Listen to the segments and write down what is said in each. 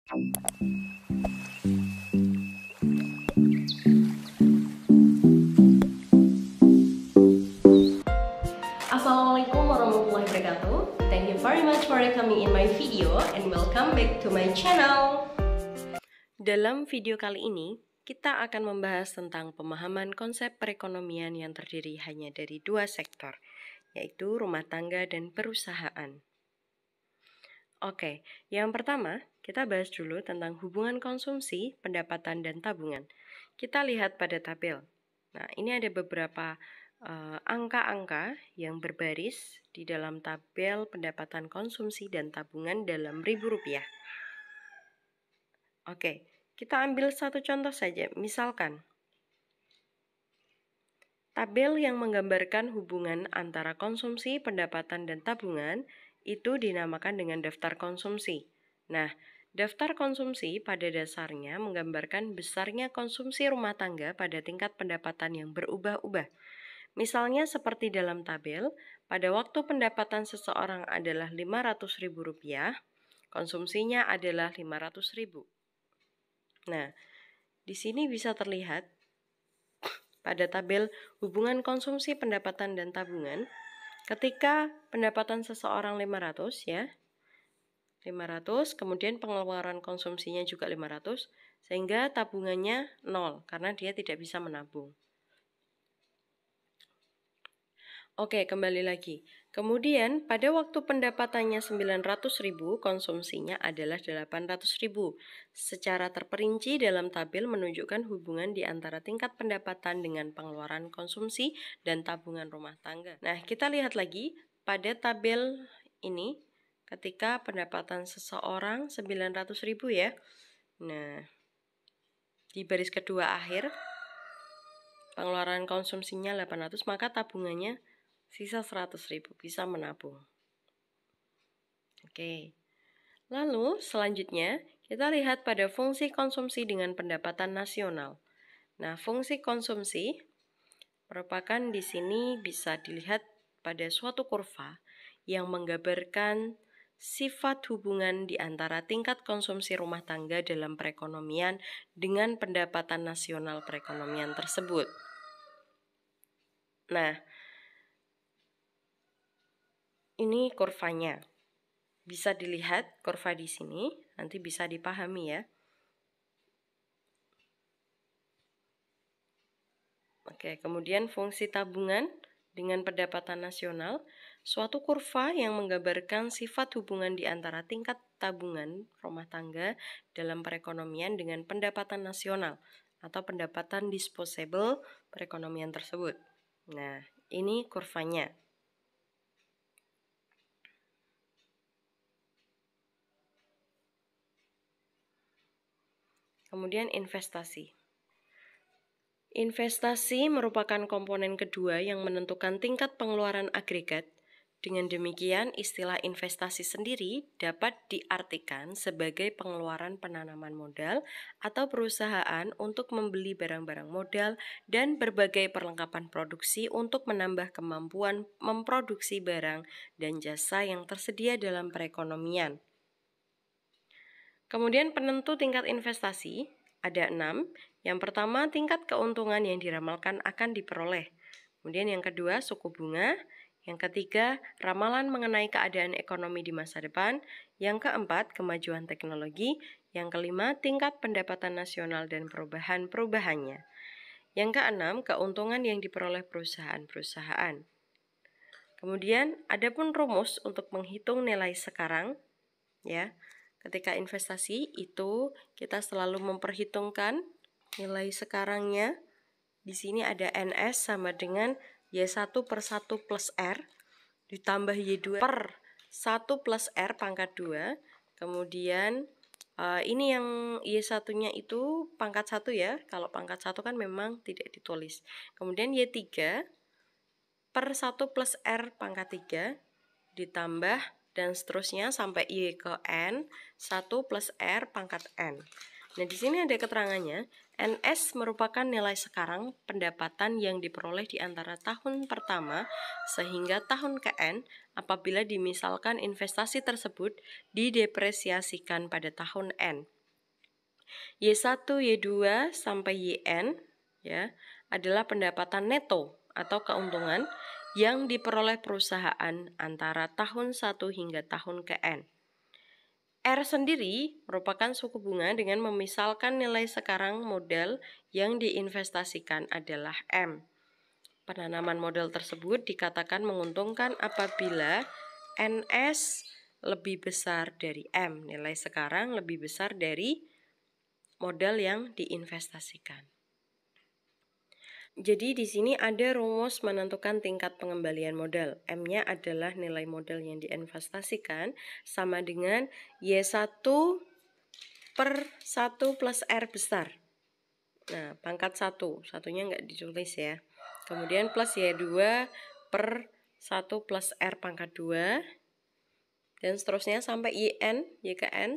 Assalamualaikum warahmatullahi wabarakatuh. Thank you very much for coming in my video and welcome back to my channel. Dalam video kali ini, kita akan membahas tentang pemahaman konsep perekonomian yang terdiri hanya dari dua sektor, yaitu rumah tangga dan perusahaan. Oke, yang pertama, kita bahas dulu tentang hubungan konsumsi, pendapatan, dan tabungan. Kita lihat pada tabel. Nah, ini ada beberapa angka-angka yang berbaris di dalam tabel pendapatan konsumsi dan tabungan dalam ribu rupiah. Oke, kita ambil satu contoh saja. Misalkan, tabel yang menggambarkan hubungan antara konsumsi, pendapatan, dan tabungan itu dinamakan dengan daftar konsumsi. Nah, daftar konsumsi pada dasarnya menggambarkan besarnya konsumsi rumah tangga pada tingkat pendapatan yang berubah-ubah. Misalnya seperti dalam tabel, pada waktu pendapatan seseorang adalah Rp500.000, konsumsinya adalah Rp500.000. Nah, di sini bisa terlihat pada tabel hubungan konsumsi, pendapatan, dan tabungan, ketika pendapatan seseorang 500 ya, 500, kemudian pengeluaran konsumsinya juga 500, sehingga tabungannya 0 karena dia tidak bisa menabung. Oke, kembali lagi. Kemudian pada waktu pendapatannya 900.000, konsumsinya adalah 800.000. Secara terperinci dalam tabel menunjukkan hubungan di antara tingkat pendapatan dengan pengeluaran konsumsi dan tabungan rumah tangga. Nah, kita lihat lagi pada tabel ini ketika pendapatan seseorang 900.000 ya. Nah, di baris kedua akhir pengeluaran konsumsinya 800, maka tabungannya sisa 100.000, bisa menabung. Oke. Lalu selanjutnya kita lihat pada fungsi konsumsi dengan pendapatan nasional. Nah, fungsi konsumsi merupakan di sini bisa dilihat pada suatu kurva yang menggambarkan sifat hubungan di antara tingkat konsumsi rumah tangga dalam perekonomian dengan pendapatan nasional perekonomian tersebut. Nah, ini kurvanya. Bisa dilihat kurva di sini, nanti bisa dipahami ya. Oke, kemudian fungsi tabungan dengan pendapatan nasional, suatu kurva yang menggambarkan sifat hubungan di antara tingkat tabungan rumah tangga dalam perekonomian dengan pendapatan nasional atau pendapatan disposable perekonomian tersebut. Nah, ini kurvanya. Kemudian investasi. Investasi merupakan komponen kedua yang menentukan tingkat pengeluaran agregat. Dengan demikian, istilah investasi sendiri dapat diartikan sebagai pengeluaran penanaman modal atau perusahaan untuk membeli barang-barang modal dan berbagai perlengkapan produksi untuk menambah kemampuan memproduksi barang dan jasa yang tersedia dalam perekonomian. Kemudian penentu tingkat investasi ada 6. Yang pertama, tingkat keuntungan yang diramalkan akan diperoleh. Kemudian yang kedua, suku bunga. Yang ketiga, ramalan mengenai keadaan ekonomi di masa depan. Yang keempat, kemajuan teknologi. Yang kelima, tingkat pendapatan nasional dan perubahan-perubahannya. Yang keenam, keuntungan yang diperoleh perusahaan-perusahaan. Kemudian, ada pun rumus untuk menghitung nilai sekarang, ya. Ketika investasi itu kita selalu memperhitungkan nilai sekarangnya. Di sini ada NS sama dengan Y1 per 1 plus R ditambah Y2 per 1 plus R pangkat 2. Kemudian ini yang Y1-nya itu pangkat 1 ya. Kalau pangkat 1 kan memang tidak ditulis. Kemudian Y3 per 1 plus R pangkat 3 ditambah dan seterusnya sampai Y ke N 1 plus R pangkat N. Nah, di sini ada keterangannya. NS merupakan nilai sekarang pendapatan yang diperoleh di antara tahun pertama sehingga tahun ke N apabila dimisalkan investasi tersebut didepresiasikan pada tahun N. Y1, Y2 sampai YN ya adalah pendapatan neto atau keuntungan yang diperoleh perusahaan antara tahun 1 hingga tahun ke-N. R sendiri merupakan suku bunga dengan memisalkan nilai sekarang modal yang diinvestasikan adalah M. Penanaman modal tersebut dikatakan menguntungkan apabila NS lebih besar dari M, nilai sekarang lebih besar dari modal yang diinvestasikan. Jadi di sini ada rumus menentukan tingkat pengembalian modal. M-nya adalah nilai modal yang diinvestasikan sama dengan Y1 per 1 plus R besar. Nah, pangkat 1, satunya nggak ditulis ya. Kemudian plus Y2 per 1 plus R pangkat 2. Dan seterusnya sampai YN, YKN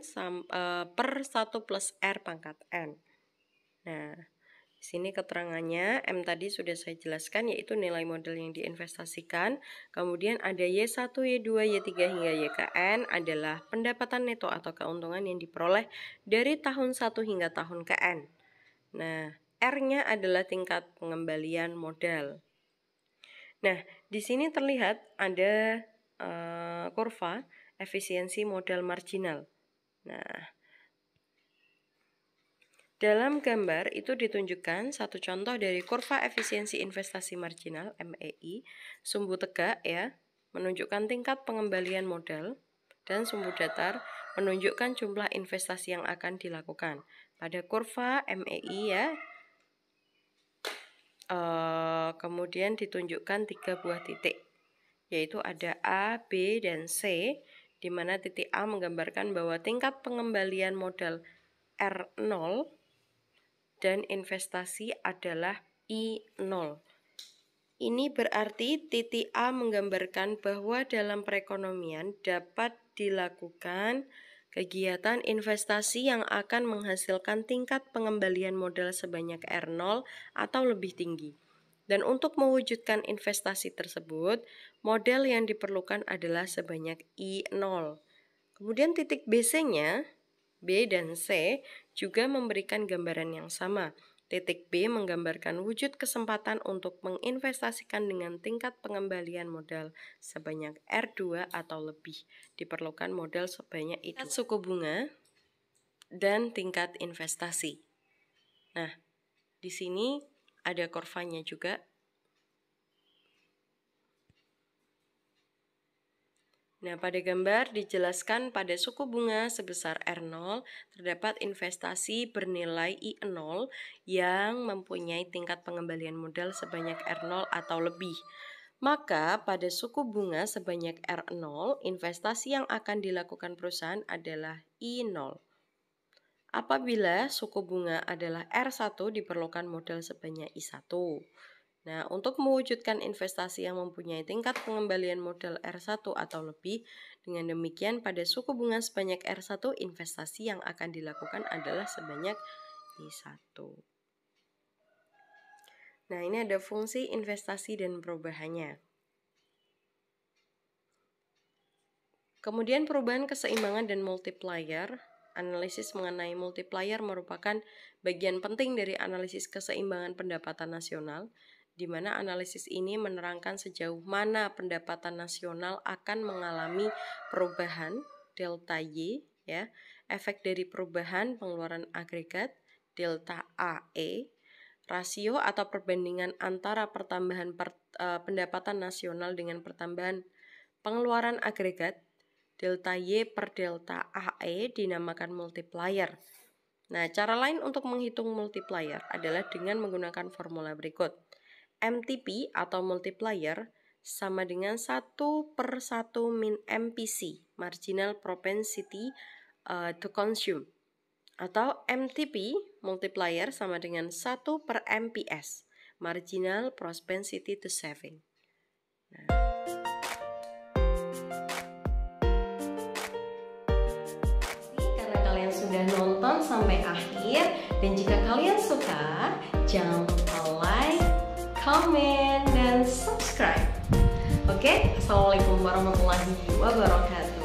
per 1 plus R pangkat N. Nah, di sini keterangannya M tadi sudah saya jelaskan, yaitu nilai modal yang diinvestasikan. Kemudian ada Y1, Y2, Y3 hingga YKN adalah pendapatan neto atau keuntungan yang diperoleh dari tahun 1 hingga tahun ke-N. Nah, R-nya adalah tingkat pengembalian modal. Nah, di sini terlihat ada kurva efisiensi modal marginal. Nah, dalam gambar itu ditunjukkan satu contoh dari kurva efisiensi investasi marginal MEI, sumbu tegak ya, menunjukkan tingkat pengembalian modal, dan sumbu datar menunjukkan jumlah investasi yang akan dilakukan. Pada kurva MEI ya, kemudian ditunjukkan 3 buah titik, yaitu ada A, B, dan C, di mana titik A menggambarkan bahwa tingkat pengembalian modal R0 dan investasi adalah I0. Ini berarti titik A menggambarkan bahwa dalam perekonomian dapat dilakukan kegiatan investasi yang akan menghasilkan tingkat pengembalian modal sebanyak R0 atau lebih tinggi. Dan untuk mewujudkan investasi tersebut, modal yang diperlukan adalah sebanyak I0. Kemudian titik BC-nya, B dan C, juga memberikan gambaran yang sama. Titik B menggambarkan wujud kesempatan untuk menginvestasikan dengan tingkat pengembalian modal sebanyak R2 atau lebih. Diperlukan modal sebanyak itu. Suku bunga dan tingkat investasi. Nah, di sini ada kurvanya juga. Nah, pada gambar dijelaskan pada suku bunga sebesar R0 terdapat investasi bernilai I0 yang mempunyai tingkat pengembalian modal sebanyak R0 atau lebih. Maka pada suku bunga sebanyak R0, investasi yang akan dilakukan perusahaan adalah I0. Apabila suku bunga adalah R1, diperlukan modal sebanyak I1. Nah, untuk mewujudkan investasi yang mempunyai tingkat pengembalian modal R1 atau lebih, dengan demikian pada suku bunga sebanyak R1, investasi yang akan dilakukan adalah sebanyak I1. Nah, ini ada fungsi investasi dan perubahannya. Kemudian perubahan keseimbangan dan multiplier. Analisis mengenai multiplier merupakan bagian penting dari analisis keseimbangan pendapatan nasional, di mana analisis ini menerangkan sejauh mana pendapatan nasional akan mengalami perubahan delta Y, ya, efek dari perubahan pengeluaran agregat delta AE, rasio atau perbandingan antara pertambahan pendapatan nasional dengan pertambahan pengeluaran agregat delta Y per delta AE dinamakan multiplier. Nah, cara lain untuk menghitung multiplier adalah dengan menggunakan formula berikut. MTP atau multiplier sama dengan 1/1 min MPC, marginal propensity to consume. Atau MTP multiplier sama dengan 1/MPS, marginal propensity to saving. Nah. Sudah nonton sampai akhir, dan jika kalian suka, jangan lupa like, comment, dan subscribe. Oke, assalamualaikum warahmatullahi wabarakatuh.